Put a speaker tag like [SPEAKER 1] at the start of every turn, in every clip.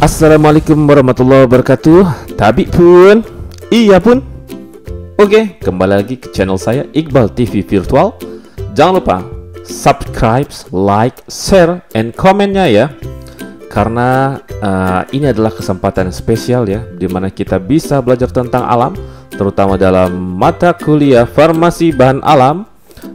[SPEAKER 1] Assalamualaikum warahmatullahi wabarakatuh. Tabi pun, iya pun. Oke, kembali lagi ke channel saya Iqbal TV Virtual. Jangan lupa subscribe, like, share, and komennya ya. Karena ini adalah kesempatan yang spesial ya, dimana kita bisa belajar tentang alam, terutama dalam mata kuliah farmasi bahan alam.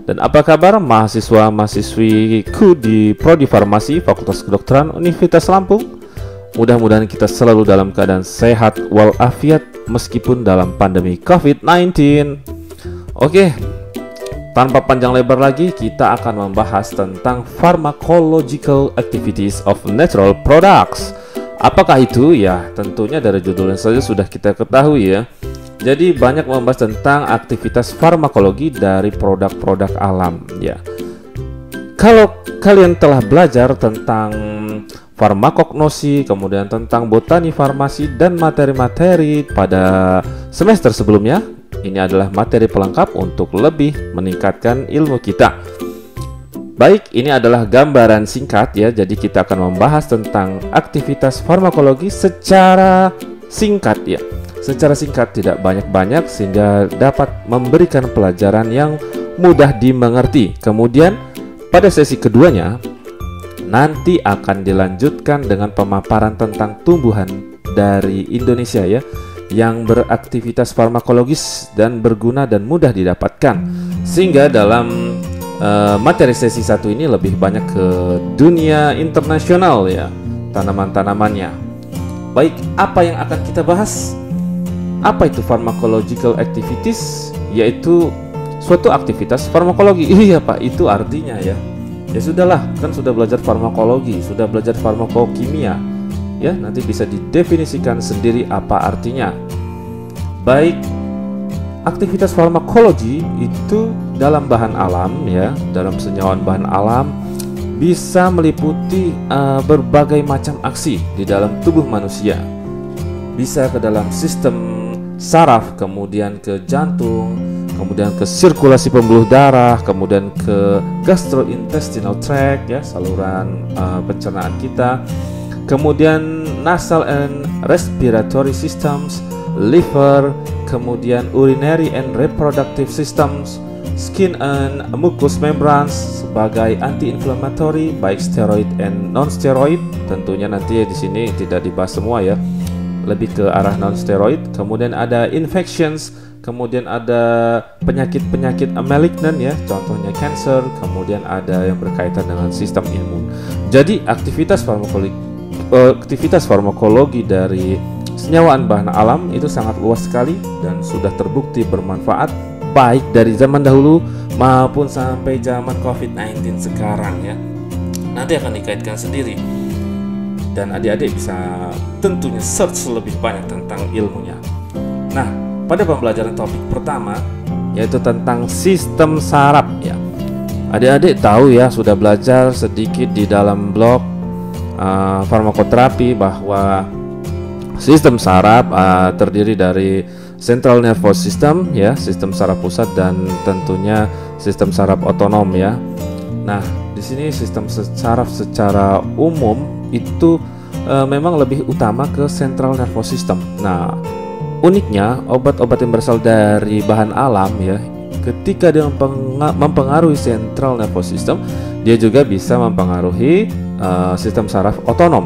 [SPEAKER 1] Dan apa kabar mahasiswa-mahasiswiku di Prodi Farmasi Fakultas Kedokteran Universitas Lampung? Mudah-mudahan kita selalu dalam keadaan sehat walafiat meskipun dalam pandemi COVID-19. Oke, tanpa panjang lebar lagi, kita akan membahas tentang pharmacological activities of natural products. Apakah itu? Ya, tentunya dari judulnya saja sudah kita ketahui ya. Jadi banyak membahas tentang aktivitas farmakologi dari produk-produk alam ya. Kalau kalian telah belajar tentang farmakognosi, kemudian tentang botani farmasi dan materi-materi pada semester sebelumnya, ini adalah materi pelengkap untuk lebih meningkatkan ilmu kita. Baik, ini adalah gambaran singkat ya. Jadi kita akan membahas tentang aktivitas farmakologi secara singkat ya. Secara singkat, tidak banyak-banyak, sehingga dapat memberikan pelajaran yang mudah dimengerti. Kemudian pada sesi keduanya nanti akan dilanjutkan dengan pemaparan tentang tumbuhan dari Indonesia ya, yang beraktivitas farmakologis dan berguna dan mudah didapatkan. Sehingga dalam materi sesi 1 ini lebih banyak ke dunia internasional ya, tanaman-tanamannya. Baik, apa yang akan kita bahas? Apa itu pharmacological activities? Yaitu suatu aktivitas farmakologi. Iya Pak, itu artinya ya. Ya sudahlah, kan sudah belajar farmakologi, sudah belajar farmakokimia. Ya, nanti bisa didefinisikan sendiri apa artinya. Baik, aktivitas farmakologi itu dalam bahan alam ya, dalam senyawaan bahan alam bisa meliputi berbagai macam aksi di dalam tubuh manusia. Bisa ke dalam sistem saraf, kemudian ke jantung, kemudian ke sirkulasi pembuluh darah, kemudian ke gastrointestinal tract ya, saluran pencernaan kita, kemudian nasal and respiratory systems, liver, kemudian urinary and reproductive systems, skin and mucous membranes sebagai anti-inflammatory baik steroid and non-steroid. Tentunya nanti di sini tidak dibahas semua ya, lebih ke arah non-steroid. Kemudian ada infections, kemudian ada penyakit-penyakit malignant ya, contohnya cancer, kemudian ada yang berkaitan dengan sistem imun. Jadi aktivitas farmakologi dari senyawaan bahan alam itu sangat luas sekali dan sudah terbukti bermanfaat baik dari zaman dahulu maupun sampai zaman COVID-19 sekarang ya. Nanti akan dikaitkan sendiri, dan adik-adik bisa tentunya search lebih banyak tentang ilmunya. Nah, pada pembelajaran topik pertama yaitu tentang sistem saraf ya. Adik-adik tahu ya, sudah belajar sedikit di dalam blog farmakoterapi bahwa sistem saraf terdiri dari central nervous system ya, sistem saraf pusat, dan tentunya sistem saraf otonom ya. Nah, di sini sistem saraf secara umum itu memang lebih utama ke central nervous system. Nah, uniknya obat-obat yang berasal dari bahan alam ya, ketika dia mempengaruhi central nervous system, dia juga bisa mempengaruhi sistem saraf otonom.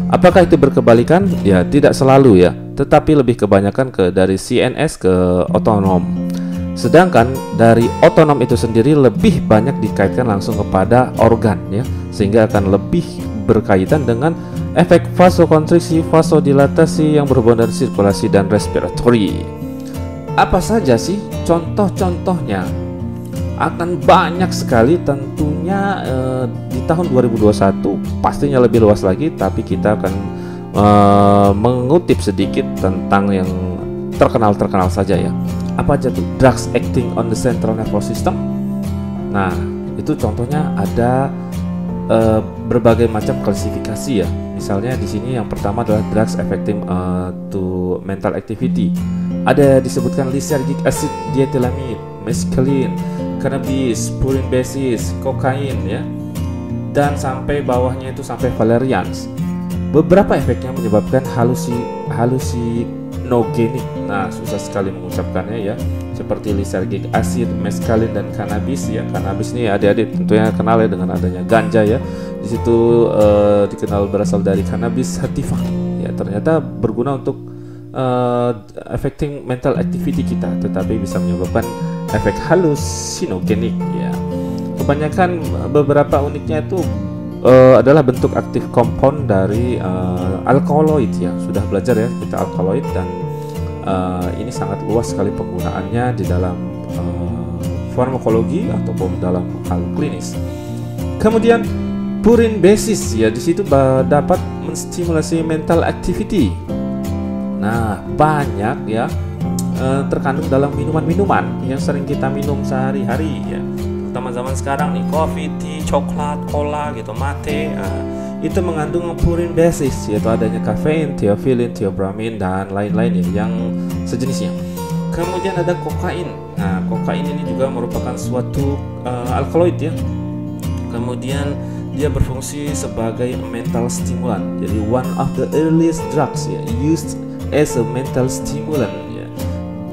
[SPEAKER 1] Apakah itu berkebalikan? Ya, tidak selalu ya, tetapi lebih kebanyakan dari CNS ke otonom. Sedangkan dari otonom itu sendiri lebih banyak dikaitkan langsung kepada organ ya, sehingga akan lebih berkaitan dengan efek vasokonstriksi, vasodilatasi yang berhubungan dengan sirkulasi dan respiratory. Apa saja sih contoh-contohnya? Akan banyak sekali tentunya di tahun 2021 pastinya lebih luas lagi, tapi kita akan mengutip sedikit tentang yang terkenal saja ya. Apa aja tuh? Drugs acting on the central nervous system. Nah, itu contohnya ada berbagai macam klasifikasi ya. Misalnya di sini yang pertama adalah drugs affecting to mental activity. Ada disebutkan lysergic acid, diethylamide, mescaline, cannabis, purin basis, kokain ya. Dan sampai bawahnya itu sampai valerians. Beberapa efeknya menyebabkan halusinogenik. Nah, susah sekali mengucapkannya ya. Seperti lysergic acid, meskalin dan kanabis ya. Kanabis ini adik-adik tentunya kenal ya dengan adanya ganja ya. Di situ dikenal berasal dari cannabis sativa. Ya, ternyata berguna untuk affecting mental activity kita, tetapi bisa menyebabkan efek halusinogenik ya. Kebanyakan beberapa uniknya itu adalah bentuk aktif compound dari alkaloid ya. Sudah belajar ya kita alkaloid, dan ini sangat luas sekali penggunaannya di dalam farmakologi ataupun dalam hal klinis. Kemudian purin basis ya, di situ dapat menstimulasi mental activity. Nah, banyak ya terkandung dalam minuman-minuman yang sering kita minum sehari-hari ya. Terutama zaman sekarang nih, coffee, tea, coklat, cola gitu, mate, itu mengandung purin basis, yaitu adanya kafein, theophylline, theobromine dan lain-lain ya, yang sejenisnya. Kemudian ada kokain. Nah, kokain ini juga merupakan suatu alkaloid ya. Kemudian dia berfungsi sebagai mental stimulant. Jadi one of the earliest drugs ya, used as a mental stimulant ya,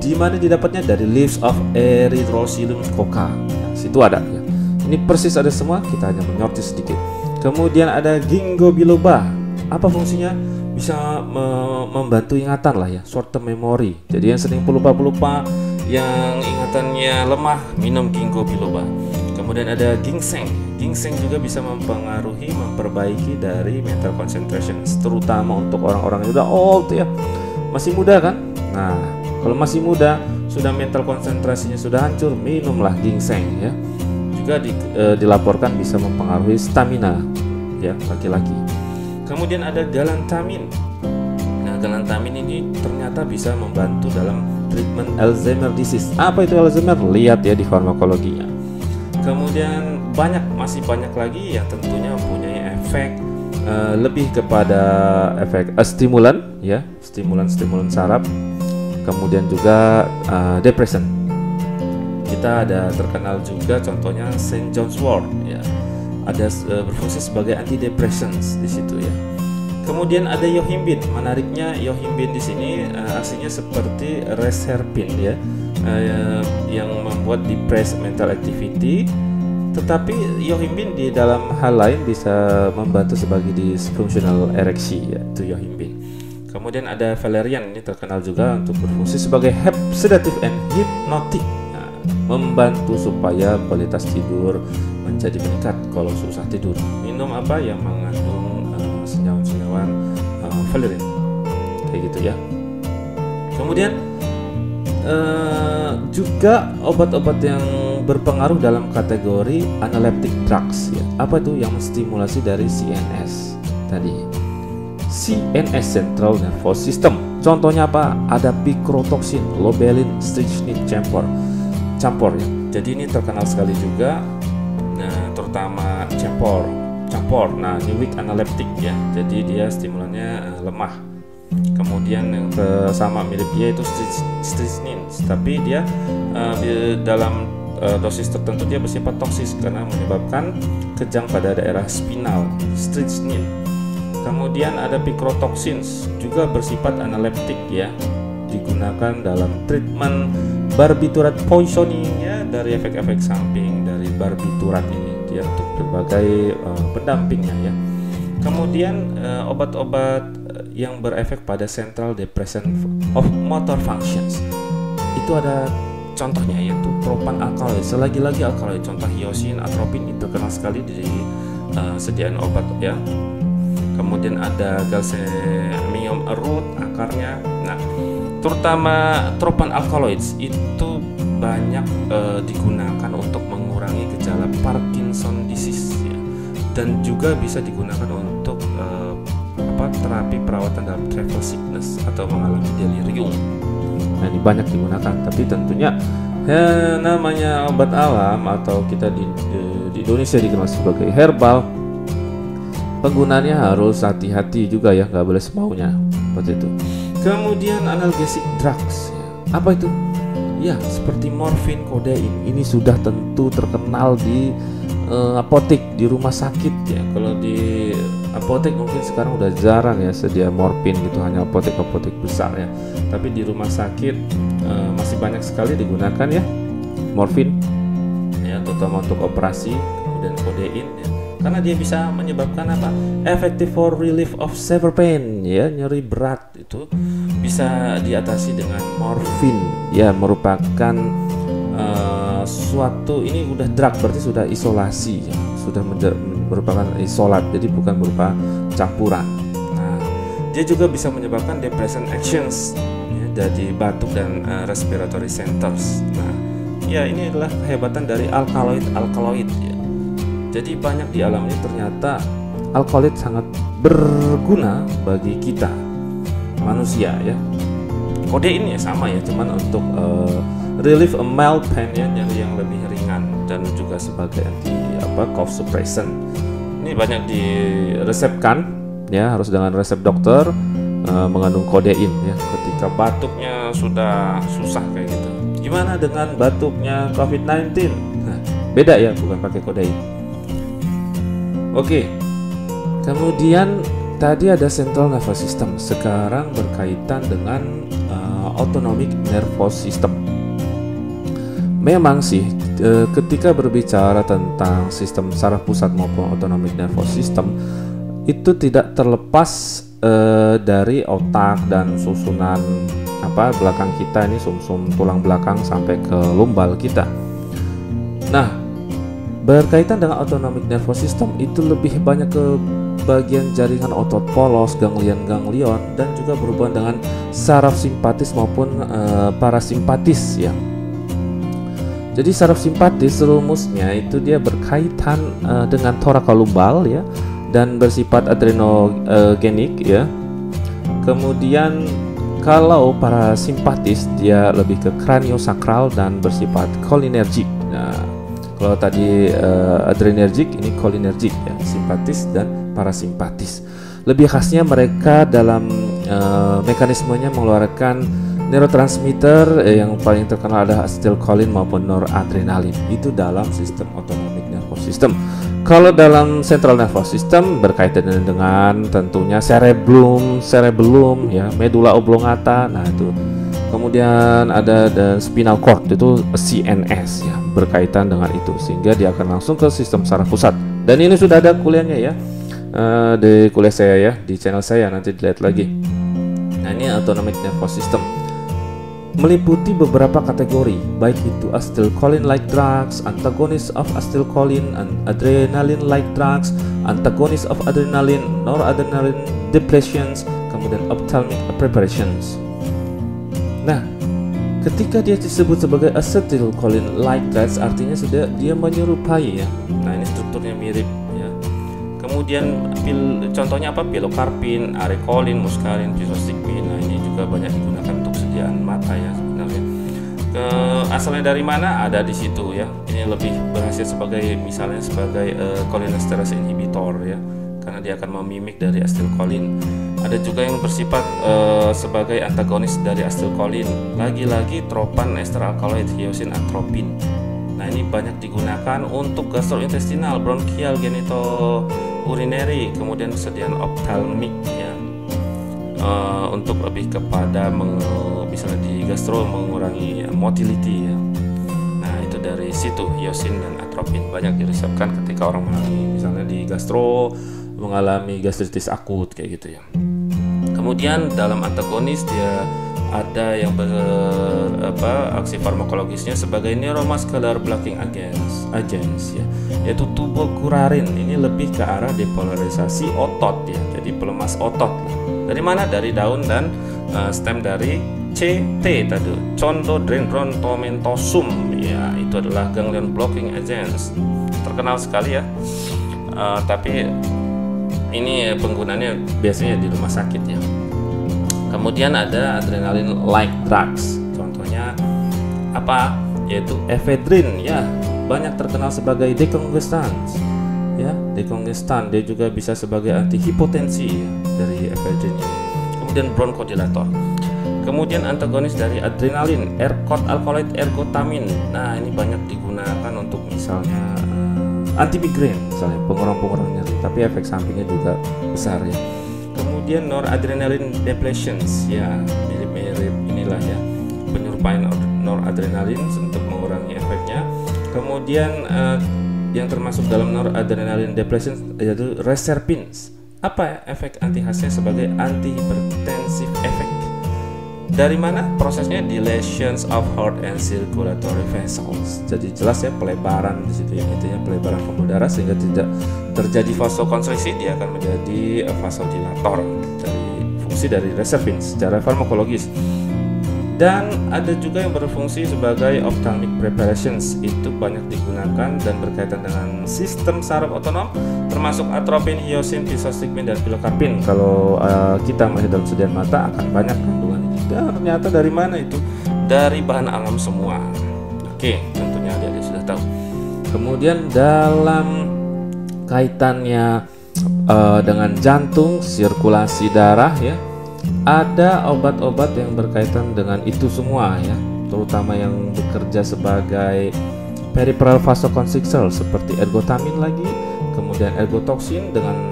[SPEAKER 1] di mana didapatnya dari leaves of Erythrocylum coca. Situ ada ya. Ini persis ada semua, kita hanya menyortir sedikit. Kemudian ada ginkgo biloba. Apa fungsinya? Bisa membantu ingatan lah ya, short term memory. Jadi yang sering pelupa-pelupa, yang ingatannya lemah, minum ginkgo biloba. Kemudian ada ginseng. Ginseng juga bisa memperbaiki dari mental concentration, terutama untuk orang-orang yang udah old ya. Masih muda kan? Nah, kalau masih muda, sudah mental konsentrasinya sudah hancur, minumlah ginseng ya. Juga dilaporkan bisa mempengaruhi stamina ya laki-laki. Kemudian ada galantamin. Nah, galantamin ini ternyata bisa membantu dalam treatment Alzheimer disease. Apa itu Alzheimer? Lihat ya di farmakologinya. Kemudian masih banyak lagi yang tentunya mempunyai efek lebih kepada efek stimulan ya, stimulan saraf. Kemudian juga depression. Kita ada terkenal juga contohnya St. John's wort ya. Ada berfungsi sebagai antidepressants di situ ya. Kemudian ada yohimbin. Menariknya yohimbin di sini aksinya seperti reserpin ya, yang membuat depressed mental activity. Tetapi yohimbin di dalam hal lain bisa membantu sebagai dysfunctional ereksi ya, itu yohimbin. Kemudian ada valerian, ini terkenal juga untuk berfungsi sebagai sedative and hypnotic. Nah, membantu supaya kualitas tidur menjadi meningkat kalau susah tidur. Minum apa yang mengandung senyawa-senyawa valerian, kayak gitu ya. Kemudian juga obat-obat yang berpengaruh dalam kategori analeptic drugs ya. Apa itu? Yang menstimulasi dari CNS tadi. CNS Central Nervous System. Contohnya apa? Ada picrotoksin, lobelin, strychnine campur ya. Jadi ini terkenal sekali juga. Nah, terutama campur. Nah, ini weak analeptic ya. Jadi dia stimulannya lemah. Kemudian yang sama mirip dia itu strychnine, tapi dia dalam dosis tertentu dia bersifat toksis karena menyebabkan kejang pada daerah spinal, strychnine. Kemudian ada picrotoxins, juga bersifat analeptik ya, digunakan dalam treatment barbiturat poisoning ya, dari efek-efek samping dari barbiturat ini dia untuk berbagai pendampingnya ya. Kemudian obat-obat yang berefek pada central depression of motor functions, itu ada contohnya yaitu propan alkaloid, selagi-lagi alkaloid, contoh hyosin, atropin, itu terkenal sekali di sediaan obat ya. Kemudian ada galsemium root, akarnya. Nah, terutama tropan alkaloids itu banyak digunakan untuk mengurangi gejala Parkinson disease ya. Dan juga bisa digunakan untuk terapi perawatan dalam travel sickness atau mengalami delirium. Nah, ini banyak digunakan, tapi tentunya ya, namanya obat alam atau kita di Indonesia dikenal sebagai herbal, penggunaannya harus hati-hati juga ya, nggak boleh semaunya seperti itu. Kemudian analgesic drugs ya. Apa itu? Ya, seperti morfin, kodein. Ini sudah tentu terkenal di apotek, di rumah sakit ya. Kalau di apotek mungkin sekarang udah jarang ya sedia morfin gitu, hanya apotek-apotek besar ya. Tapi di rumah sakit masih banyak sekali digunakan ya morfin ya, terutama untuk operasi. Kemudian kodein ya, karena dia bisa menyebabkan apa? Effective for relief of severe pain ya, nyeri berat itu bisa diatasi dengan morfin ya, merupakan suatu, ini udah drug berarti sudah isolasi ya, sudah merupakan isolat, jadi bukan berupa campuran. Nah, dia juga bisa menyebabkan depression actions ya, jadi batuk dan respiratory centers. Nah, ya ini adalah kehebatan dari alkaloid ya. Jadi banyak di alam ini ternyata alkaloid sangat berguna bagi kita manusia ya. Kodein ya sama ya, cuman untuk relief a mild pain ya, nyeri yang lebih ringan, dan juga sebagai anti cough suppressant. Ini banyak diresepkan ya, harus dengan resep dokter, mengandung kodein ya ketika batuknya sudah susah kayak gitu. Gimana dengan batuknya COVID-19? Nah, beda ya, bukan pakai kodein. Oke. Kemudian tadi ada central nervous system, sekarang berkaitan dengan autonomic nervous system. Memang sih ketika berbicara tentang sistem saraf pusat maupun autonomic nervous system itu tidak terlepas dari otak dan susunan belakang kita, ini sumsum tulang belakang sampai ke lumbal kita. Nah, berkaitan dengan autonomic nervous system itu lebih banyak ke bagian jaringan otot polos, ganglion-ganglion, dan juga berhubungan dengan saraf simpatis maupun parasimpatis ya. Jadi saraf simpatis rumusnya itu dia berkaitan dengan thoracolumbar ya, dan bersifat adrenogenik ya. Kemudian kalau parasimpatis dia lebih ke craniosacral dan bersifat cholinergic. Nah, kalau tadi adrenergic, ini cholinergic ya, simpatis dan parasimpatis. Lebih khasnya mereka dalam mekanismenya mengeluarkan neurotransmitter yang paling terkenal ada acetylcholine maupun noradrenalin. Itu dalam sistem autonomic nervous system. Kalau dalam central nervous system berkaitan dengan tentunya cerebellum ya, medulla oblongata. Nah, itu. Kemudian ada dan spinal cord, itu CNS ya, berkaitan dengan itu, sehingga dia akan langsung ke sistem saraf pusat. Dan ini sudah ada kuliahnya ya, di kuliah saya ya, di channel saya, nanti dilihat lagi. Nah, ini autonomic nervous system meliputi beberapa kategori, baik itu acetylcholine-like drugs, antagonis of acetylcholine, adrenaline-like drugs, antagonis of adrenaline, noradrenaline depletions, kemudian ophthalmic preparations. Nah, ketika dia disebut sebagai acetylcholine-like drugs, artinya sudah dia menyerupai ya. Nah, ini strukturnya mirip ya. Kemudian contohnya apa? Pilocarpin, arecolin, muscarin, pisostiquin. Nah, ini juga banyak digunakan untuk sediaan mata ya sebenarnya. Asalnya dari mana? Ada di situ ya. Ini lebih berhasil sebagai misalnya sebagai cholinesterase inhibitor ya, karena dia akan memimik dari acetylcholine. Ada juga yang bersifat sebagai antagonis dari acetylcholine. Lagi-lagi tropan ester alkaloid, hyosin atropin. Nah, ini banyak digunakan untuk gastrointestinal, bronchial, genitourinary, kemudian sediaan ophthalmic ya, untuk lebih kepada misalnya di gastro mengurangi motility ya. Nah, itu dari situ hyosin dan atropin banyak diresepkan ketika orang mengalami misalnya di gastro mengalami gastritis akut kayak gitu ya. Kemudian dalam antagonis dia ada yang aksi farmakologisnya sebagai neuromuscular blocking agents ya, yaitu tubokurarin. Ini lebih ke arah depolarisasi otot ya, jadi pelemas otot. Dari mana? Dari daun dan stem dari CT tadi, Condrodendron tomentosum ya, itu adalah ganglion blocking agents, terkenal sekali ya. Tapi ini penggunaannya biasanya di rumah sakit ya. Kemudian ada adrenaline-like drugs, contohnya apa? Yaitu ephedrine ya, banyak terkenal sebagai decongestant ya, decongestant. Dia juga bisa sebagai antihipotensi ya, dari ephedrine ini. Kemudian bronchodilator. Kemudian antagonis dari adrenalin, ERCOT alkaloid ergotamin. Nah, ini banyak digunakan untuk misalnya anti migrain misalnya, pengurang nyeri, tapi efek sampingnya juga besar ya. Kemudian noradrenaline depletions, ya mirip-mirip inilah ya, penyerupaan noradrenalin untuk mengurangi efeknya. Kemudian yang termasuk dalam noradrenaline depletions yaitu reserpins. Apa efek anti khasnya sebagai antihipertensif efek? Dari mana? Prosesnya dilations of heart and circulatory vessels. Jadi jelas ya, pelebaran di situ ya, intinya pelebaran pembuluh darah sehingga tidak terjadi vasokonstriksi, dia akan menjadi vasodilator dari fungsi dari reserpin secara farmakologis. Dan ada juga yang berfungsi sebagai ophthalmic preparations, itu banyak digunakan dan berkaitan dengan sistem saraf otonom termasuk atropin, hyosin, pisosigmin, dan pilokarpin. Kalau kita masih dalam sediaan mata akan banyak kandungan ini. Dan ternyata dari mana itu? Dari bahan alam semua. Oke, tentunya adik-adik sudah tahu. Kemudian dalam kaitannya dengan jantung, sirkulasi darah ya, ada obat-obat yang berkaitan dengan itu semua ya, terutama yang bekerja sebagai peripheral vasoconstrictor seperti ergotamin lagi, kemudian ergotoxin dengan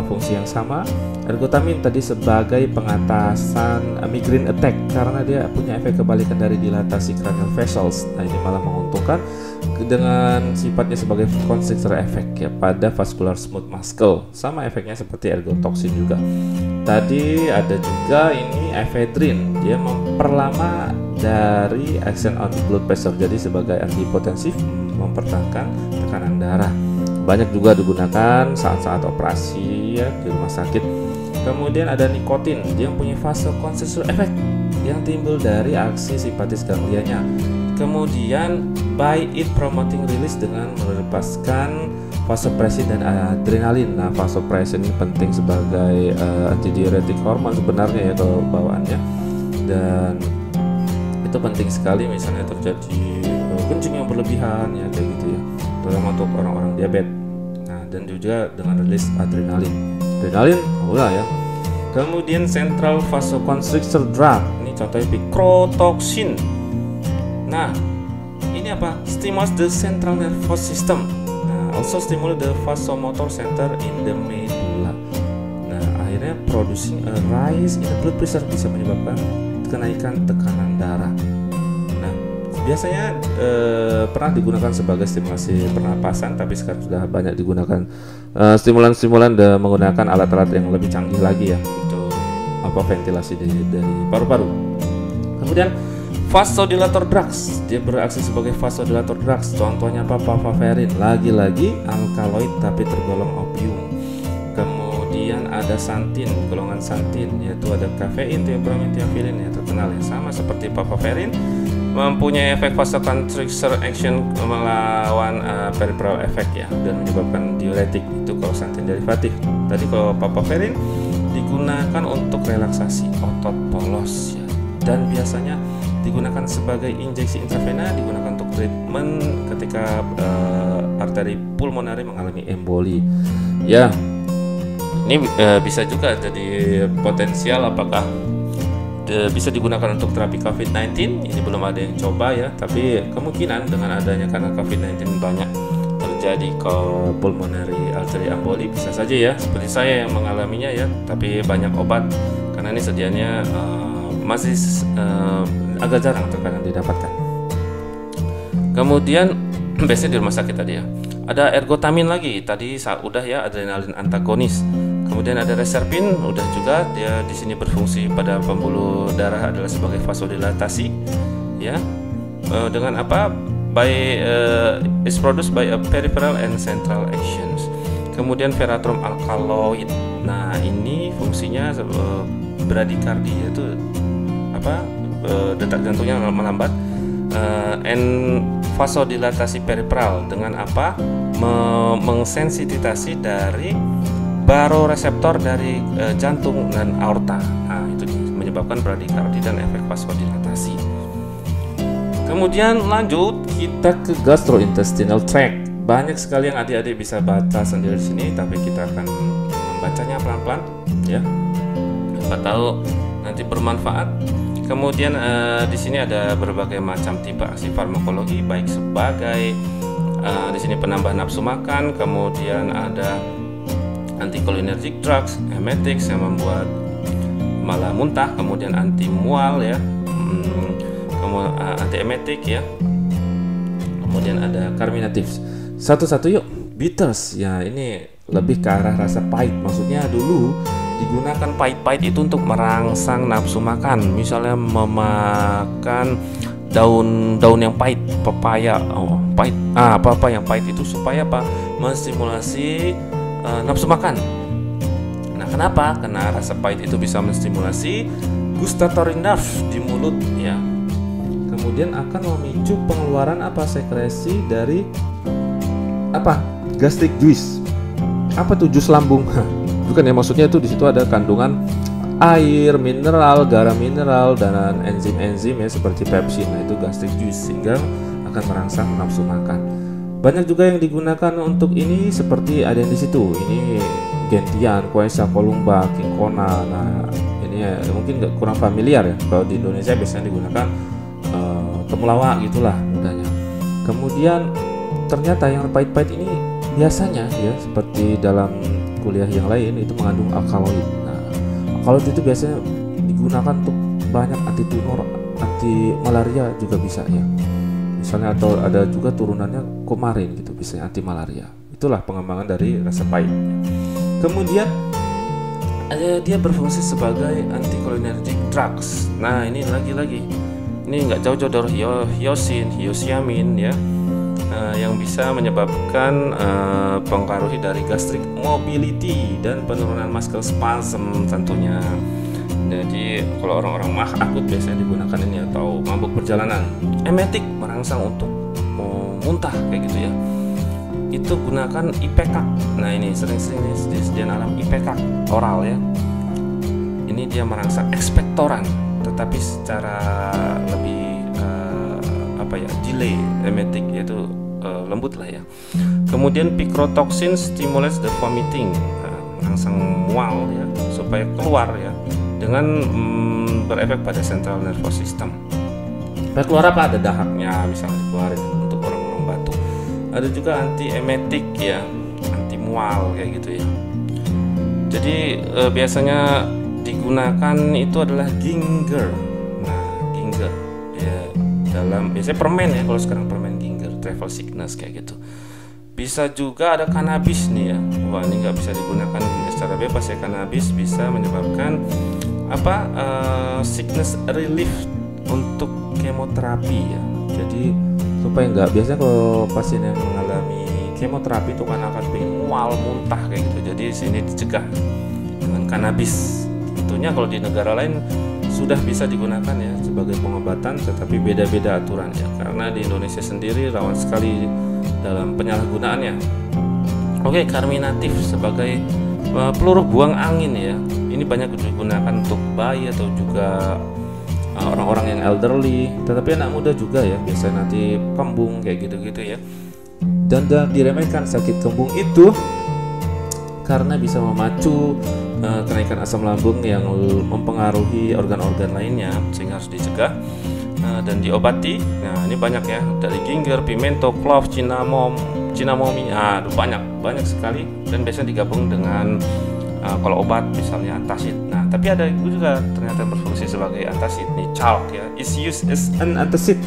[SPEAKER 1] fungsi yang sama. Ergotamin tadi sebagai pengatasan migraine attack karena dia punya efek kebalikan dari dilatasi cranial vessels. Nah, ini malah menguntungkan dengan sifatnya sebagai constrictor effect ya pada vascular smooth muscle. Sama efeknya seperti ergotoxin juga. Tadi ada juga ini ephedrine, dia memperlama dari action on blood pressure, jadi sebagai antihipotensif mempertahankan tekanan darah. Banyak juga digunakan saat-saat operasi ya di rumah sakit. Kemudian ada nikotin, dia punya vasoconstrictor effect yang timbul dari aksi simpatis ganglianya. Kemudian by it promoting release dengan melepaskan vasopressin dan adrenalin. Nah, vasopressin ini penting sebagai antidiuretik hormon sebenarnya ya kalau bawaannya, dan itu penting sekali misalnya terjadi kencing yang berlebihan ya kayak gitu ya, terutama untuk orang-orang diabetes. Nah, dan juga dengan rilis adrenalin udah ya. Kemudian central vasoconstrictor drug, ini contohnya picrotoxin. Nah, ini apa? Stimulate the central nervous system. Nah, also stimulate the vasomotor center in the medulla. Nah, akhirnya producing a rise in the blood pressure, bisa menyebabkan kenaikan tekanan darah. Nah, biasanya pernah digunakan sebagai stimulasi pernapasan, tapi sekarang sudah banyak digunakan stimulan-stimulan menggunakan alat-alat yang lebih canggih lagi ya untuk ventilasi dari paru-paru. Kemudian vasodilator drugs, dia beraksi sebagai vasodilator drugs. Contohnya apa? Papaverin, lagi-lagi alkaloid tapi tergolong opium. Kemudian ada santin, golongan santin, yaitu ada kafein, theobromine, theophylline ya, terkenal ya, sama seperti papaverin, mempunyai efek vasoconstrictor action melawan peripheral effect ya, dan menyebabkan diuretik. Itu kalau santin derivatif. Tadi kalau papaverin digunakan untuk relaksasi otot polos ya, dan biasanya digunakan sebagai injeksi intravena, digunakan untuk treatment ketika arteri pulmonari mengalami emboli ya. Ini bisa juga jadi potensial apakah bisa digunakan untuk terapi COVID-19. Ini belum ada yang coba ya, tapi kemungkinan dengan adanya karena COVID-19 banyak terjadi ke pulmonary artery emboli, bisa saja ya, seperti saya yang mengalaminya ya, tapi banyak obat karena ini sedianya masih agak jarang terkadang didapatkan. Kemudian biasanya di rumah sakit tadi ya, ada ergotamin lagi, tadi udah ya, adrenalin antagonis. Kemudian ada reserpin, udah juga, dia di sini berfungsi pada pembuluh darah adalah sebagai vasodilatasi ya. Dengan apa? Is produced by a peripheral and central actions. Kemudian veratrum alkaloid. Nah, ini fungsinya bradikardi, yaitu apa? Detak jantungnya melambat. And vasodilatasi peripheral dengan apa? Mensensititasi dari baroreseptor dari jantung dan aorta. Nah, itu menyebabkan bradikardi dan efek vasodilatasi. Kemudian lanjut kita ke gastrointestinal tract. Banyak sekali yang adik-adik bisa baca sendiri di sini, tapi kita akan membacanya pelan-pelan ya. Siapa tahu nanti bermanfaat. Kemudian di sini ada berbagai macam tipe aksi farmakologi, baik sebagai Di sini penambah nafsu makan, kemudian ada anticholinergic drugs, emetics yang membuat malah muntah, kemudian anti mual ya, kemudian anti emetic ya, kemudian ada carminatives. Satu-satu yuk. Bitters ya, ini lebih ke arah rasa pahit, maksudnya dulu digunakan pahit-pahit itu untuk merangsang nafsu makan, misalnya memakan daun-daun yang pahit, pepaya, pahit, apa-apa yang pahit itu supaya apa? Menstimulasi nafsu makan. Nah, kenapa? Karena rasa pahit itu bisa menstimulasi gustatory nerve di mulut ya. Kemudian akan memicu pengeluaran apa? Sekresi dari apa? Gastric juice. Apa tuh jus lambung? Bukan ya, maksudnya itu di situ ada kandungan air, mineral, garam mineral, dan enzim-enzim ya seperti pepsin. Nah, itu gastric juice sehingga akan merangsang nafsu makan. Banyak juga yang digunakan untuk ini seperti ada yang di situ. Ini gentian, quassia columba, kinkona. Nah, ini ya, mungkin kurang familiar ya. Kalau di Indonesia biasanya digunakan temulawak gitulah mudahnya. Kemudian ternyata yang pahit-pahit ini biasanya ya seperti dalam kuliah yang lain itu mengandung alkaloid. Nah, alkaloid itu biasanya digunakan untuk banyak anti tumor, anti malaria juga bisa ya. Misalnya atau ada juga turunannya kumarin gitu, bisa anti malaria. Itulah pengembangan dari rasa pahit. Kemudian dia berfungsi sebagai anticholinergic drugs. Nah, ini lagi-lagi ini nggak jauh-jauh dari hyoscyamin ya, yang bisa menyebabkan pengaruhi dari gastric mobility dan penurunan muscle spasm tentunya. Jadi kalau orang-orang mah akut biasanya digunakan ini atau mabuk perjalanan. Emetic merangsang untuk muntah kayak gitu ya. Itu gunakan ipecac. Nah, ini sering-sering disediakan alam ipecac oral ya. Ini dia merangsang ekspektoran, tetapi secara lebih delay emetic, yaitu lembut lah ya. Kemudian picrotoxin stimulates the vomiting, merangsang mual ya supaya keluar ya, dengan berefek pada central nervous system. Keluar apa? Ada dahaknya misalnya dikeluarin untuk orang-orang batuk. Ada juga anti emetic ya, anti mual kayak gitu ya. Jadi biasanya digunakan itu adalah ginger. Nah, ginger ya, dalam biasanya permen ya, kalau sekarang permen ginger, travel sickness kayak gitu. Bisa juga ada cannabis nih ya. Wah, ini nggak bisa digunakan secara bebas ya. Cannabis bisa menyebabkan sickness relief untuk kemoterapi ya. Jadi supaya nggak, biasanya kalau pasien yang mengalami kemoterapi itu kan akan pengen mual, muntah kayak gitu. Jadi sini dicegah dengan cannabis. Tentunya kalau di negara lain sudah bisa digunakan ya sebagai pengobatan, tetapi beda-beda aturan ya. Karena di Indonesia sendiri rawan sekali dalam penyalahgunaannya. Oke, carminatif sebagai peluru buang angin ya. Ini banyak digunakan untuk bayi atau juga orang-orang yang elderly, tetapi anak muda juga ya, biasanya nanti kembung kayak gitu-gitu ya. Dan diremehkan sakit kembung itu karena bisa memacu kenaikan asam lambung yang mempengaruhi organ-organ lainnya, sehingga harus dicegah dan diobati. Nah, ini banyak ya, dari ginger, pimento, clove, cinnamomum, banyak sekali, dan biasanya digabung dengan kalau obat misalnya antacid. Nah, tapi ada juga ternyata berfungsi sebagai antacid nih, chalk ya, is used as an antacid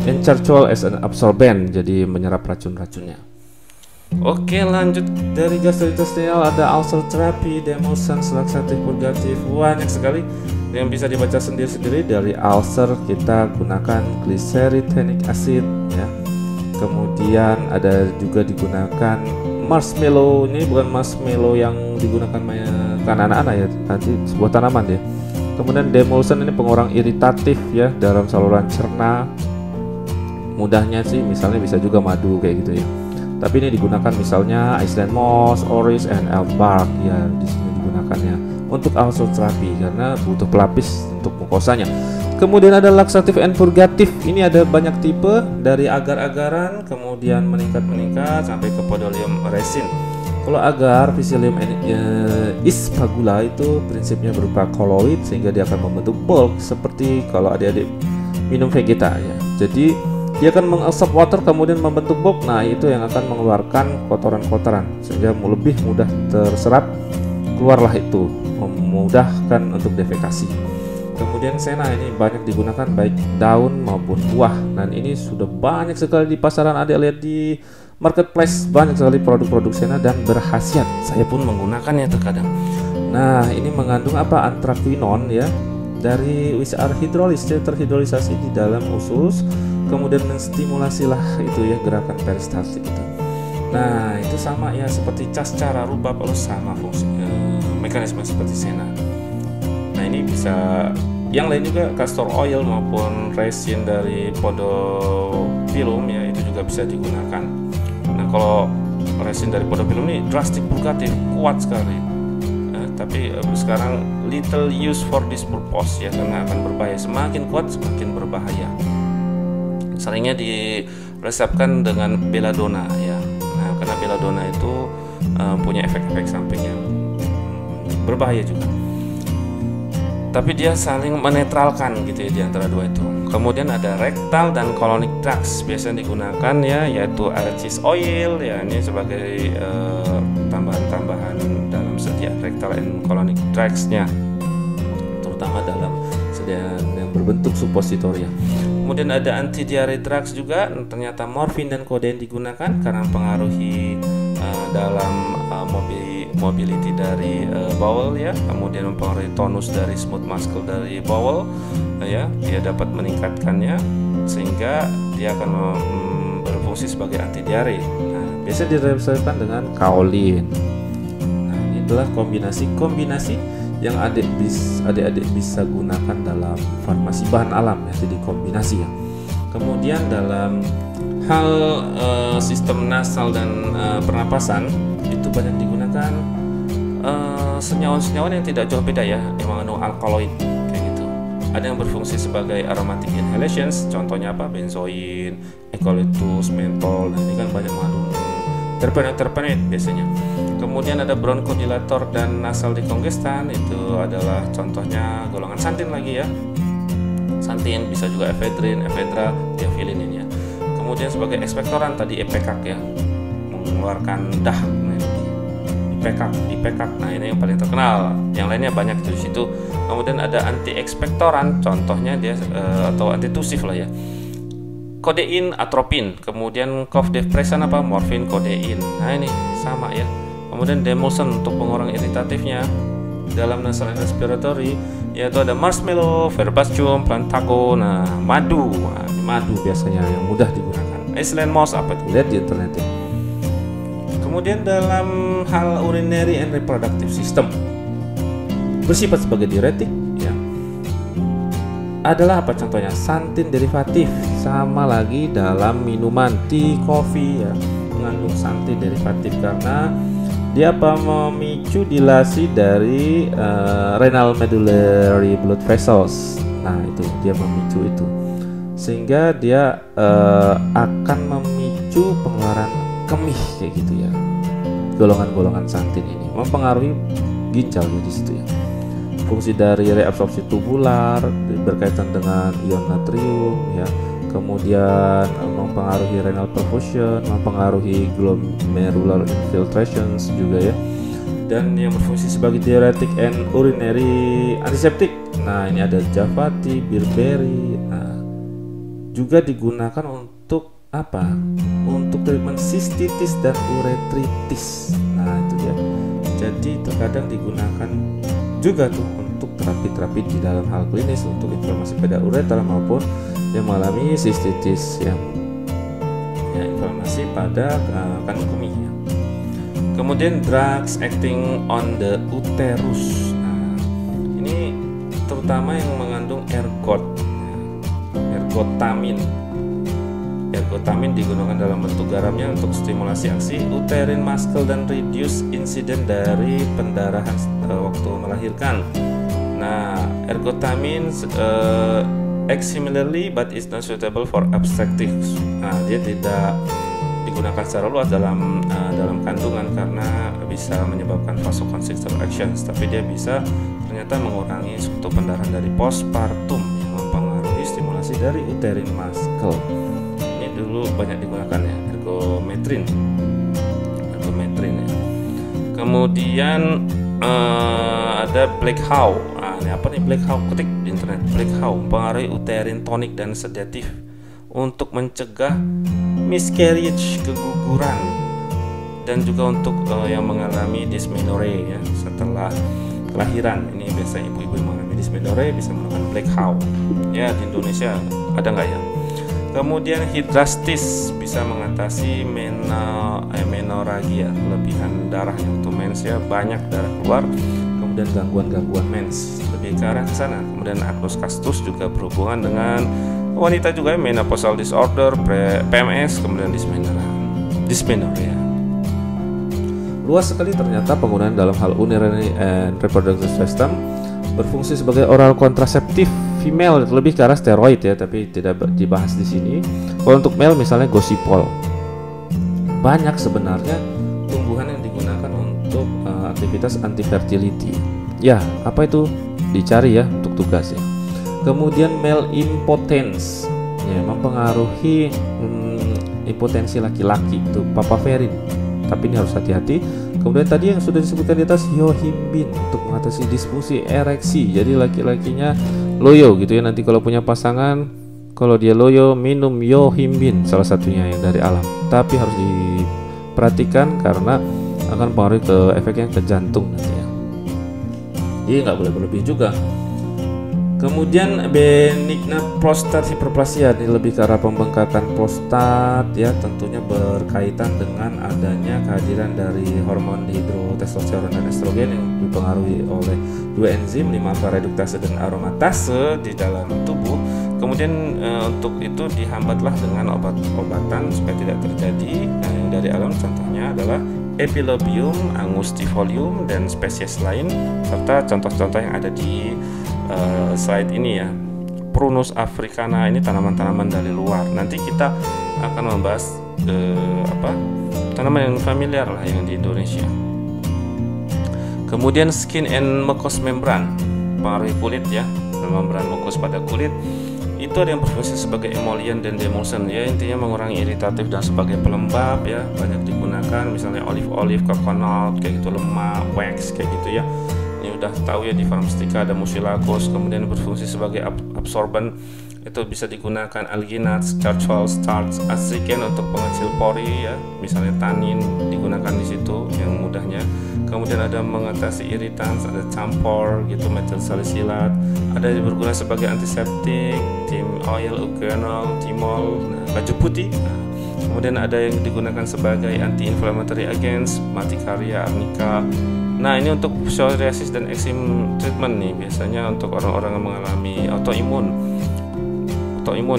[SPEAKER 1] and charcoal as an absorbent, jadi menyerap racun-racunnya. Oke, lanjut dari gastrointestinal ada ulcer therapy, demulcents, laxative, purgative, banyak sekali yang bisa dibaca sendiri-sendiri. Dari ulcer kita gunakan glycerythenic acid ya. Kemudian ada juga digunakan marshmallow. Ini bukan marshmallow yang digunakan kan anak-anak ya, nanti sebuah tanaman ya. Kemudian demulcent ini pengurang iritatif ya dalam saluran cerna. Mudahnya sih misalnya bisa juga madu kayak gitu ya. Tapi ini digunakan misalnya Iceland moss, orris, and elm bark ya, di sini digunakannya untuk ulcer therapy karena butuh pelapis untuk mukosanya. Kemudian ada laxative and purgative. Ini ada banyak tipe, dari agar-agaran kemudian meningkat sampai ke podolium resin. Kalau agar Physaelium ispagula itu prinsipnya berupa koloid sehingga dia akan membentuk bulk seperti kalau adik-adik minum Vegeta ya. Jadi dia akan mengabsorb water kemudian membentuk bulb. Nah, itu yang akan mengeluarkan kotoran-kotoran sehingga lebih mudah terserap, keluarlah itu, memudahkan untuk defekasi. Kemudian Sena ini banyak digunakan baik daun maupun buah, dan ini sudah banyak sekali di pasaran. Adik lihat di marketplace banyak sekali produk-produk Sena dan berkhasiat. Saya pun menggunakannya terkadang. Nah, ini mengandung apa? Anthraquinone ya, dari WCR hidrolis, terhidrolisasi di dalam usus, kemudian menstimulasilah itu ya gerakan peristaltik itu. Nah, itu sama ya seperti cas, cara rubah kalau sama fungsi mekanisme seperti Sena. Nah, ini bisa yang lain juga, castor oil maupun resin dari podophyllum ya, itu juga bisa digunakan. Nah, kalau resin dari podophyllum ini drastic purgatif, kuat sekali. Tapi sekarang little use for this purpose ya, karena akan berbahaya. Semakin kuat semakin berbahaya. Seringnya diresepkan dengan belladonna ya. Nah, karena belladonna itu punya efek-efek samping yang berbahaya juga. Tapi dia saling menetralkan gitu ya di antara dua itu. Kemudian ada rectal dan colonic drugs biasanya digunakan ya, yaitu arachis oil ya, ini sebagai tambahan-tambahan dalam sediaan rectal and colonic drugs-nya, terutama dalam sediaan yang berbentuk suppositoria. Kemudian ada anti diare drugs juga, ternyata morfin dan kodein digunakan karena mempengaruhi dalam mobility dari bowel ya, kemudian mempengaruhi tonus dari smooth muscle dari bowel ya, dia dapat meningkatkannya sehingga dia akan berfungsi sebagai anti diare. Nah, biasa diresepkan dengan kaolin. Nah, ini adalah kombinasi yang adik-adik bisa gunakan dalam farmasi bahan alam ya, jadi kombinasi ya. Kemudian dalam hal sistem nasal dan pernapasan itu banyak digunakan senyawa-senyawa yang tidak jauh beda ya, yang mengandung alkaloid kayak gitu. Ada yang berfungsi sebagai aromatic inhalations, contohnya apa? Benzoin, eucalyptus, menthol. Nah, ini kan banyak mengandung terpenoid biasanya. Kemudian ada bronchodilator dan nasal decongestant, itu adalah contohnya golongan santin lagi ya. Santin bisa juga ephedrine, ephedra, diafilin ini ya. Kemudian sebagai ekspektoran tadi ipekak ya, mengeluarkan dah. Ipekak. Nah, ini yang paling terkenal. Yang lainnya banyak di situ. Kemudian ada anti ekspektoran, contohnya dia atau antitusif lah ya. Kodein, atropin. Kemudian cough depressan apa? Morfin, kodein. Nah, ini sama ya. Kemudian demulsion untuk pengurang iritatifnya. Dalam nasal respiratory yaitu ada marshmallow, verbascum, plantago. Nah, madu. Nah, madu biasanya yang mudah digunakan. Iceland moss apa itu? Lihat di internet ya. Kemudian dalam hal urinary and reproductive system bersifat sebagai diuretik ya, adalah apa contohnya? Santin derivatif, sama lagi dalam minuman tea, kopi ya, mengandung santin derivatif karena dia apa? Memicu dilasi dari renal medullary blood vessels. Nah, itu dia memicu itu sehingga dia akan memicu pengeluaran kemih kayak gitu ya. Golongan-golongan santin ini mempengaruhi ginjal di situ ya. Fungsi dari reabsorpsi tubular berkaitan dengan ion natrium ya. Kemudian mempengaruhi renal perfusion, mempengaruhi glomerular infiltrations juga ya. Dan yang berfungsi sebagai diuretic and urinary antiseptic. Nah, ini ada Javati, Birberry. Nah, juga digunakan untuk apa? Untuk treatment sistitis dan uretritis. Nah, itu dia. Jadi terkadang digunakan juga tuh untuk terapi-terapi di dalam hal klinis untuk inflamasi pada uretra maupun yang mengalami sistitis ya inflamasi pada kandung kemih ya. Kemudian drugs acting on the uterus. Nah, ini terutama yang mengandung ergotamin. Ergotamin digunakan dalam bentuk garamnya untuk stimulasi aksi uterine muscle dan reduce insiden dari pendarahan waktu melahirkan. Nah, ergotamin acts similarly but is not suitable for obstetric. Nah, dia tidak digunakan secara luas dalam kandungan karena bisa menyebabkan vasoconstrictor actions, tapi dia bisa ternyata mengurangi suatu pendarahan dari postpartum yang mempengaruhi stimulasi dari uterine muscle. dulu banyak digunakan ya, ergometrin ya. Kemudian ada Black How. Ini apa nih Black How? Ketik di internet Black How, mempengaruhi uterin tonik dan sedatif untuk mencegah miscarriage, keguguran, dan juga untuk yang mengalami dysmenorrhea ya setelah kelahiran. Ini biasanya ibu-ibu yang mengalami dysmenorrhea bisa menggunakan Black How ya. Di Indonesia ada nggak ya? Kemudian Hydrastis bisa mengatasi menorrhagia, kelebihan darah untuk mens ya, banyak darah keluar, kemudian gangguan mens lebih ke arah ke sana. Kemudian Agnus Castus juga berhubungan dengan wanita juga, menopausal disorder, PMS, kemudian dysmenorrhea. Luas sekali ternyata penggunaan dalam hal urinary and reproductive system, berfungsi sebagai oral kontraseptif female, lebih ke arah steroid ya, tapi tidak dibahas di sini. Kalau untuk male misalnya gosipol. Banyak sebenarnya tumbuhan yang digunakan untuk aktivitas anti fertility. Ya, apa itu? Dicari ya untuk tugas ya. Kemudian male impotence ya, mempengaruhi impotensi laki-laki itu papaverin. Tapi ini harus hati-hati. Kemudian tadi yang sudah disebutkan di atas, yohimbin untuk mengatasi disfungsi ereksi. Jadi laki-lakinya loyo gitu ya. Nanti kalau punya pasangan, kalau dia loyo, minum yohimbin, salah satunya yang dari alam. Tapi harus diperhatikan karena akan pengaruh ke efeknya ke jantung nanti ya. Jadi nggak boleh berlebih juga. Kemudian benigna prostat hiperplasia, ini lebih ke arah pembengkakan prostat ya, tentunya berkaitan dengan adanya kehadiran dari hormon dihidrotestosteron dan estrogen yang dipengaruhi oleh dua enzim 5-alfa reduktase dan aromatase di dalam tubuh. Kemudian untuk itu dihambatlah dengan obat-obatan supaya tidak terjadi. Nah, yang dari alam contohnya adalah Epilobium angustifolium dan spesies lain, serta contoh-contoh yang ada di slide ini ya. Prunus africana, ini tanaman-tanaman dari luar. Nanti kita akan membahas tanaman yang familiar lah yang di Indonesia. Kemudian skin and mucous membrane, pengaruhi kulit ya, membran mukus pada kulit. Itu ada yang berfungsi sebagai emollient dan demulsion ya, intinya mengurangi iritatif dan sebagai pelembab ya, banyak digunakan misalnya olive, coconut kayak gitu, lemak, wax kayak gitu ya. Ini udah tahu ya, di farmastika ada mucilagos. Kemudian berfungsi sebagai absorban, itu bisa digunakan alginat, charcoal, starch, astrigen untuk pengecil pori ya, misalnya tanin digunakan di situ yang mudahnya. Kemudian ada mengatasi iritan, ada campur gitu, metil salisilat, ada yang berguna sebagai antiseptik, tim oil, eugenol, timol, baju putih. Kemudian ada yang digunakan sebagai anti-inflammatory agents, maticarea, arnica. Nah, ini untuk psoriasis dan eczema treatment nih, biasanya untuk orang-orang yang mengalami autoimun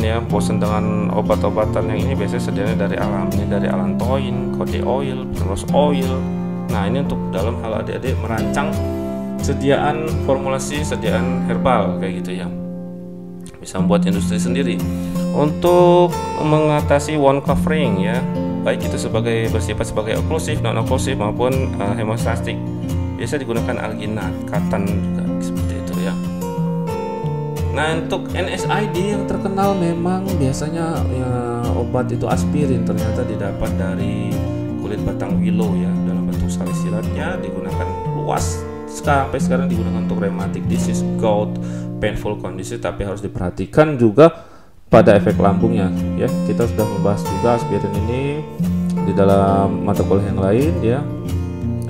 [SPEAKER 1] ya, bosan dengan obat-obatan yang ini biasanya sedianya dari alam. Ini dari allantoin, kode oil, primrose oil. Nah, ini untuk dalam hal adik-adik merancang formulasi sediaan herbal kayak gitu ya, bisa membuat industri sendiri untuk mengatasi wound covering ya, baik itu bersifat sebagai oklusif, non oklusif maupun hemostatik. Biasa digunakan alginat, katan juga seperti itu ya. Nah, untuk NSAID yang terkenal memang biasanya ya, obat itu aspirin, ternyata didapat dari kulit batang willow ya, dalam bentuk salisilatnya, digunakan luas sampai sekarang digunakan untuk rheumatic disease, gout, painful condition, tapi harus diperhatikan juga pada efek lambungnya ya. Kita sudah membahas juga aspirin ini di dalam mata kuliah yang lain ya.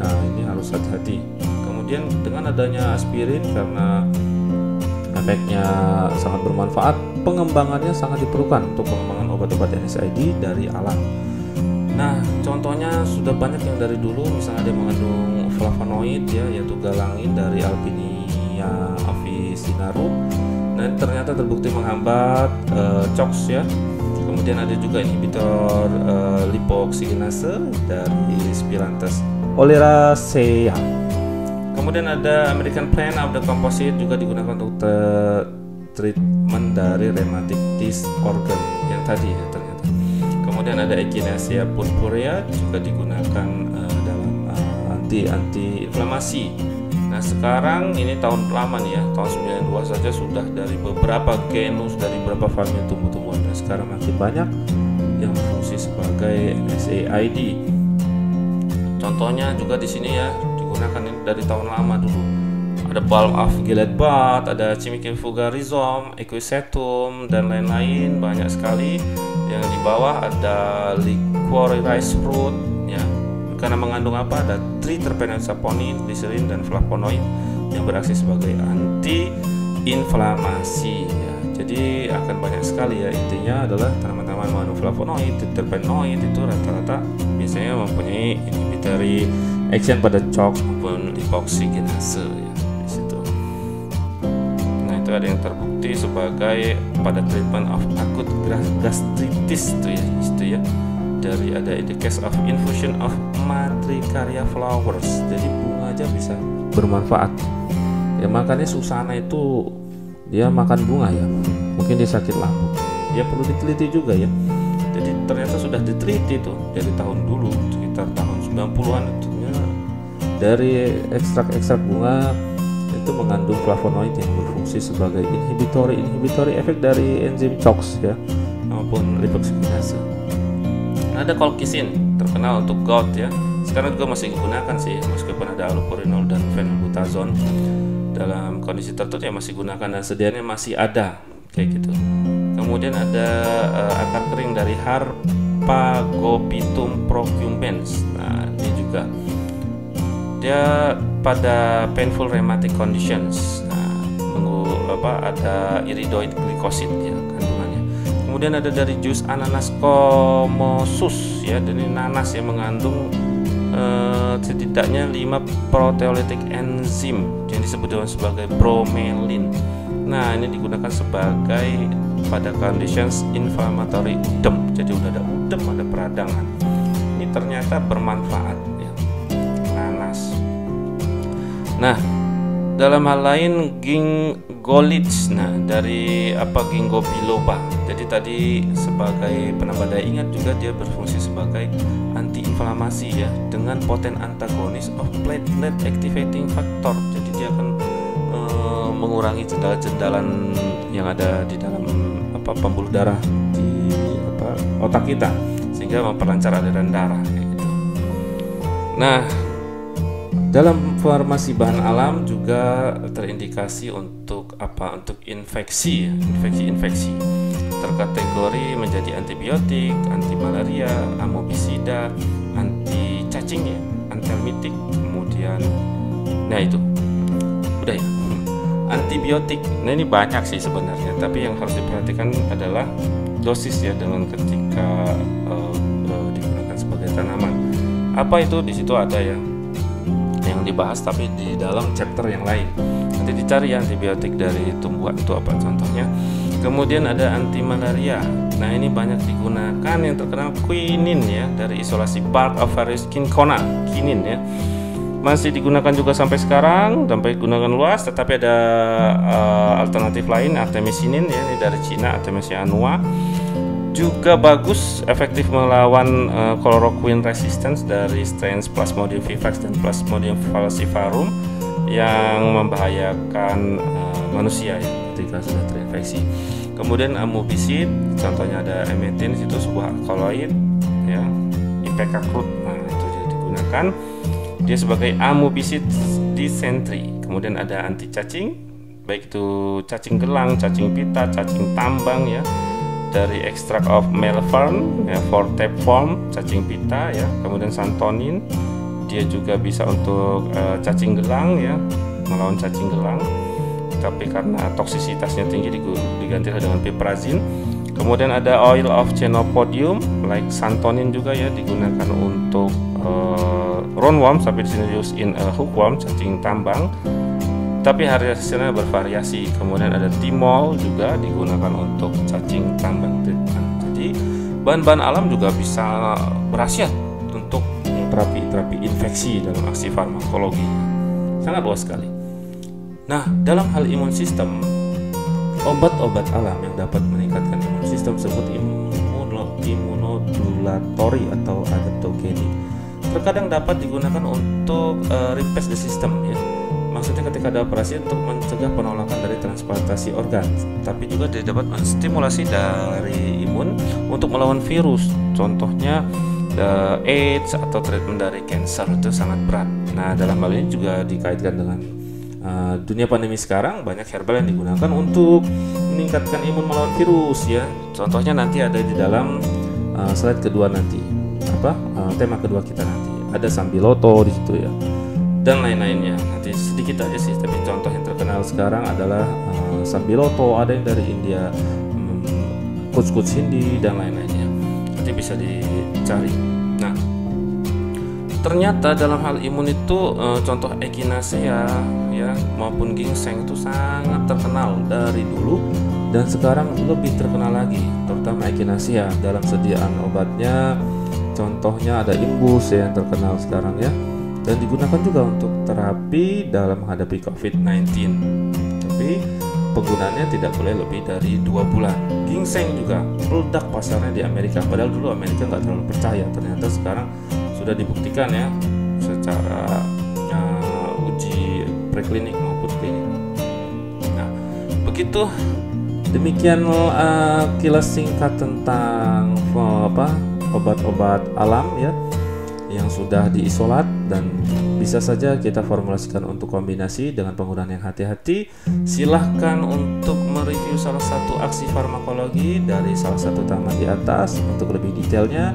[SPEAKER 1] Nah, ini harus hati-hati. Kemudian dengan adanya aspirin, karena efeknya sangat bermanfaat, pengembangannya sangat diperlukan untuk pengembangan obat-obat NSAID dari alam. Nah, contohnya sudah banyak yang dari dulu, misalnya ada yang mengandung flavonoid ya, yaitu galangin dari Alpinia officinarum. Nah, ternyata terbukti menghambat COX ya. Kemudian ada juga inhibitor lipoxygenase dari Spiranthes oleracea. Kemudian ada American Plant of the Composite, juga digunakan untuk treatment dari rheumatic disc organ yang tadi ya ternyata. Kemudian ada Echinacea purpurea, juga digunakan dalam anti-inflamasi. Nah, sekarang ini tahun lama nih ya, tahun 92 saja sudah dari beberapa genus, dari beberapa famili tumbuh-tumbuhan, dan sekarang makin banyak yang berfungsi sebagai NSAID. Contohnya juga di sini ya, digunakan dari tahun lama dulu. Ada balm of Gilead Bud, ada Cimicifuga rhizome, Equisetum, dan lain-lain, banyak sekali. Yang di bawah ada liquor rice fruit ya, karena mengandung apa? Ada triterpenoid, saponin, gliserin, dan flavonoid yang beraksi sebagai anti-inflamasi ya. Jadi akan banyak sekali ya, intinya adalah tanaman-tanaman mengandung flavonoid, triterpenoid itu rata-rata biasanya mempunyai inhibitory action pada CHOX maupun lipoxygenase ya. Ada yang terbukti sebagai pada treatment of acute gastritis itu ya, dari ada in the case of infusion of Matricaria flowers. Jadi bunga aja bisa bermanfaat ya, makanya Susana itu dia makan bunga ya, mungkin dia sakit lambung ya, perlu diteliti juga ya. Jadi ternyata sudah diteliti tuh dari tahun dulu, sekitar tahun 90-an itu ya, dari ekstrak bunga itu mengandung flavonoid yang berfungsi sebagai inhibitory efek dari enzim CHOX ya, maupun lipoxygenase. Ada colchicine terkenal untuk gout ya, sekarang juga masih digunakan sih, meskipun ada allopurinol dan phenylbutazone dalam kondisi tertentu ya masih gunakan, dan sedianya masih ada kayak gitu. Kemudian ada akar kering dari Harpagopitum procumbens. Nah ini juga dia pada painful rheumatic conditions. Nah, ada iridoid glycosid ya kandungannya. Kemudian ada dari jus ananas comosus ya, dari nanas yang mengandung setidaknya 5 proteolytic enzim yang disebut sebagai bromelin. Nah, ini digunakan sebagai pada conditions inflammatory udem. Jadi udah ada udem, ada peradangan. Ini ternyata bermanfaat ya, nanas. Nah, dalam hal lain gingolich, nah dari ginkgo biloba. Jadi tadi sebagai penambah daya ingat juga dia berfungsi sebagai antiinflamasi ya, dengan poten antagonis of platelet activating factor. Jadi dia akan mengurangi jendalan-jendalan yang ada di dalam pembuluh darah di otak kita, sehingga memperlancar aliran darah gitu. Nah, dalam farmasi bahan alam juga terindikasi untuk untuk infeksi terkategori menjadi antibiotik, anti malaria, amobisida, anti cacing ya, antelmitik, kemudian nah itu udah ya, antibiotik. Nah ini banyak sih sebenarnya, tapi yang harus diperhatikan adalah dosis ya, dengan ketika digunakan sebagai tanaman. Apa itu? Di situ ada yang dibahas, tapi di dalam chapter yang lain nanti dicari ya, antibiotik dari tumbuhan itu apa contohnya. Kemudian ada anti malaria. Nah ini banyak digunakan, yang terkenal quinin ya, dari isolasi bark of various cinchona, quinin ya, masih digunakan juga sampai sekarang, sampai digunakan luas. Tetapi ada alternatif lain, artemisinin ya, ini dari Cina, Artemisia annua, juga bagus, efektif melawan chloroquine resistance dari strains Plasmodium vivax dan Plasmodium falciparum yang membahayakan manusia ya, ketika sudah terinfeksi. Kemudian amobicid, contohnya ada emetin, itu sebuah alkaloid ya, IPK crude. Nah itu digunakan dia sebagai amobicid dysentery. Kemudian ada anti cacing, baik itu cacing gelang, cacing pita, cacing tambang ya, dari extract of Malvern ya, for tapeworm, cacing pita ya. Kemudian santonin, dia juga bisa untuk cacing gelang ya, melawan cacing gelang, tapi karena toksisitasnya tinggi diganti dengan piperazine. Kemudian ada oil of Chenopodium, like santonin juga ya, digunakan untuk roundworm, tapi di sini use in hookworm, cacing tambang, tapi hasilnya bervariasi. Kemudian ada timol juga digunakan untuk cacing tambang treatment. Jadi bahan-bahan alam juga bisa berkhasiat untuk terapi infeksi dalam aksi farmakologi, sangat luas sekali. Nah, dalam hal imun sistem, obat-obat alam yang dapat meningkatkan imun sistem disebut immunodulatory atau adaptogenik. Terkadang dapat digunakan untuk repair the system ya, Maksudnya ketika ada operasi untuk mencegah penolakan dari transplantasi organ, tapi juga dapat menstimulasi dari imun untuk melawan virus. Contohnya AIDS atau treatment dari cancer itu sangat berat. Nah, dalam hal ini juga dikaitkan dengan dunia pandemi sekarang, banyak herbal yang digunakan untuk meningkatkan imun melawan virus ya. Contohnya nanti ada di dalam slide kedua nanti, tema kedua kita nanti. Ada sambiloto di situ ya, dan lain-lainnya. Nanti sedikit aja sih, tapi contoh yang terkenal sekarang adalah sambiloto, ada yang dari India, kuch Hindi dan lain-lainnya. Nanti bisa dicari. Nah, ternyata dalam hal imun itu contoh echinacea ya maupun ginseng itu sangat terkenal dari dulu dan sekarang lebih terkenal lagi, terutama echinacea dalam sediaan obatnya. Contohnya ada imbus ya, yang terkenal sekarang ya, dan digunakan juga untuk terapi dalam menghadapi COVID-19. Tapi penggunaannya tidak boleh lebih dari 2 bulan. Ginseng juga meledak pasarnya di Amerika, padahal dulu Amerika nggak terlalu percaya. Ternyata sekarang sudah dibuktikan ya secara uji preklinik maupun klinik. Nah, begitu demikian kilas singkat tentang obat-obat alam ya yang sudah diisolat dan bisa saja kita formulasikan untuk kombinasi dengan penggunaan yang hati-hati. Silahkan untuk mereview salah satu aksi farmakologi dari salah satu taman di atas. Untuk lebih detailnya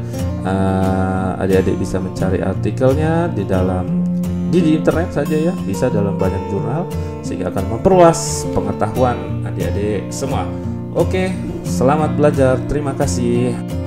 [SPEAKER 1] adik-adik bisa mencari artikelnya di internet saja ya, bisa dalam banyak jurnal, sehingga akan memperluas pengetahuan adik-adik semua. Oke, selamat belajar, terima kasih.